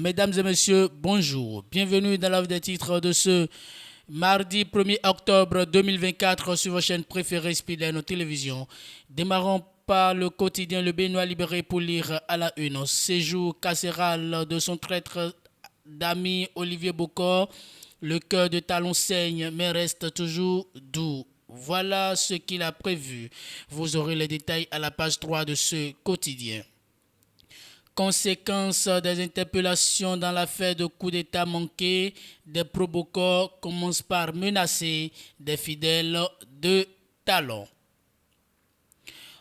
Mesdames et messieurs, bonjour. Bienvenue dans la revue des titres de ce mardi 1er octobre 2024 sur vos chaînes préférées Speedline Télévision. Démarrons par le quotidien Le Béninois libéré pour lire à la une. Séjour carcéral de son traître d'ami Olivier Bokor. Le cœur de Talon saigne mais reste toujours doux. Voilà ce qu'il a prévu. Vous aurez les détails à la page 3 de ce quotidien. Conséquences des interpellations dans l'affaire de coup d'État manqué, des pro-Bokor commencent par menacer des fidèles de Talon.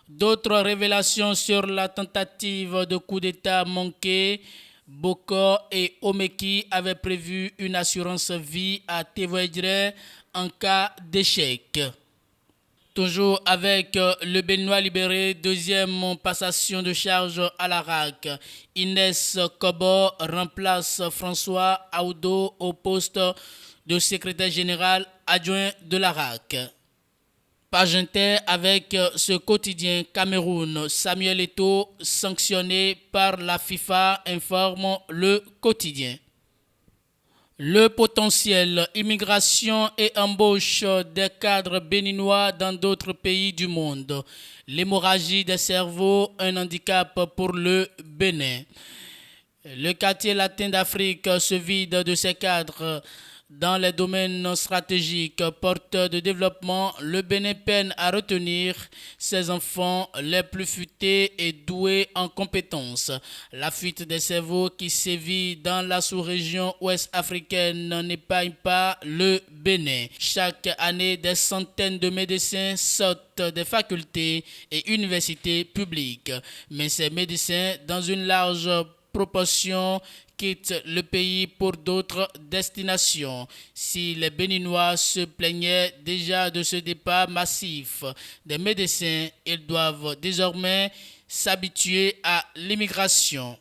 D'autres révélations sur la tentative de coup d'État manqué. Bokor et Omeki avaient prévu une assurance vie à Tevoedre en cas d'échec. Toujours avec le Béninois libéré, deuxième passation de charge à la RAC. Inès Kobor remplace François Audo au poste de secrétaire général adjoint de la RAC. Page inter avec ce quotidien Cameroun. Samuel Eto'o sanctionné par la FIFA, informe le quotidien. Le potentiel immigration et embauche des cadres béninois dans d'autres pays du monde. L'hémorragie des cerveaux, un handicap pour le Bénin. Le quartier latin d'Afrique se vide de ses cadres dans les domaines stratégiques porteurs de développement. Le Bénin peine à retenir ses enfants les plus futés et doués en compétences. La fuite des cerveaux qui sévit dans la sous-région ouest africaine n'épargne pas le Bénin. Chaque année, des centaines de médecins sortent des facultés et universités publiques. Mais ces médecins, dans une large proportion, quittent le pays pour d'autres destinations. Si les Béninois se plaignaient déjà de ce départ massif des médecins, ils doivent désormais s'habituer à l'immigration.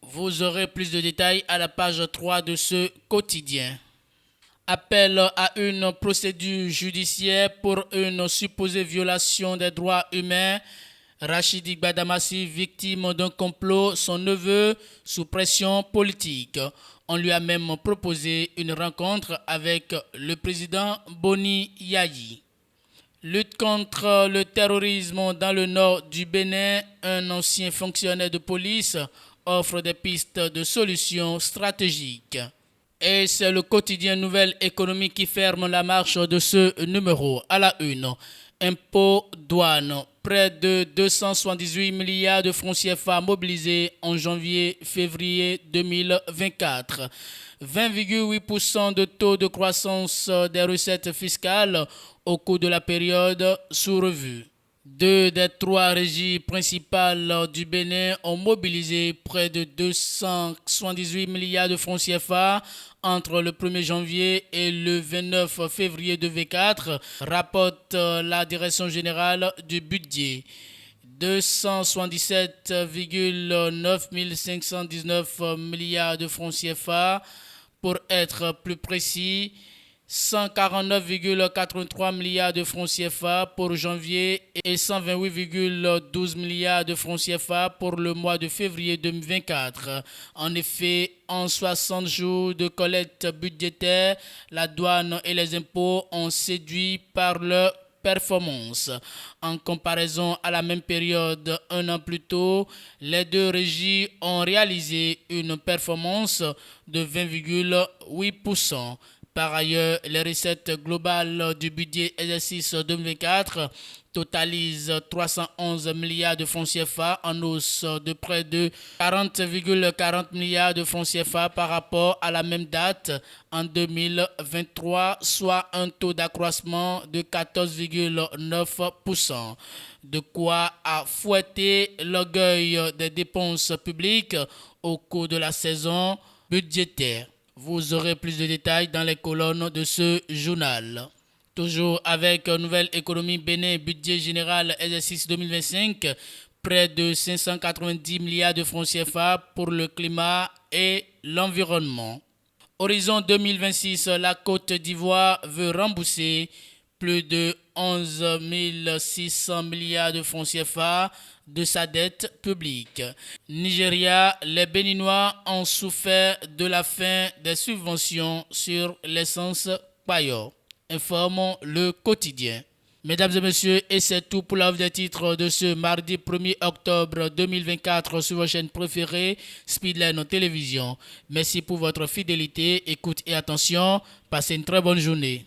Vous aurez plus de détails à la page 3 de ce quotidien. Appel à une procédure judiciaire pour une supposée violation des droits humains. Rachidi Gbadamassi, victime d'un complot, son neveu sous pression politique. On lui a même proposé une rencontre avec le président Boni Yayi. Lutte contre le terrorisme dans le nord du Bénin, un ancien fonctionnaire de police offre des pistes de solutions stratégiques. Et c'est le quotidien Nouvelle Économie qui ferme la marche de ce numéro. À la une, impôts, douane. Près de 278 milliards de francs CFA mobilisés en janvier-février 2024. 20,8% de taux de croissance des recettes fiscales au cours de la période sous revue. Deux des trois régies principales du Bénin ont mobilisé près de 278 milliards de francs CFA entre le 1er janvier et le 29 février 2024, rapporte la Direction générale du budget. 277,9 519 milliards de francs CFA, pour être plus précis, 149,83 milliards de francs CFA pour janvier et 128,12 milliards de francs CFA pour le mois de février 2024. En effet, en 60 jours de collecte budgétaire, la douane et les impôts ont séduit par leur performance. En comparaison à la même période un an plus tôt, les deux régies ont réalisé une performance de 20,8%. Par ailleurs, les recettes globales du budget exercice 2024 totalisent 311 milliards de francs CFA en hausse de près de 40,40 milliards de francs CFA par rapport à la même date en 2023, soit un taux d'accroissement de 14,9%. De quoi a fouetté l'orgueil des dépenses publiques au cours de la saison budgétaire. Vous aurez plus de détails dans les colonnes de ce journal. Toujours avec Nouvelle Économie Bénin, budget général exercice 2025, près de 590 milliards de francs CFA pour le climat et l'environnement. Horizon 2026, la Côte d'Ivoire veut rembourser plus de 11 600 milliards de francs CFA de sa dette publique. Nigeria, les Béninois ont souffert de la fin des subventions sur l'essence Payor, informe le quotidien. Mesdames et messieurs, et c'est tout pour la des titres de ce mardi 1er octobre 2024 sur vos chaînes préférées, Speedline Télévision. Merci pour votre fidélité, écoute et attention. Passez une très bonne journée.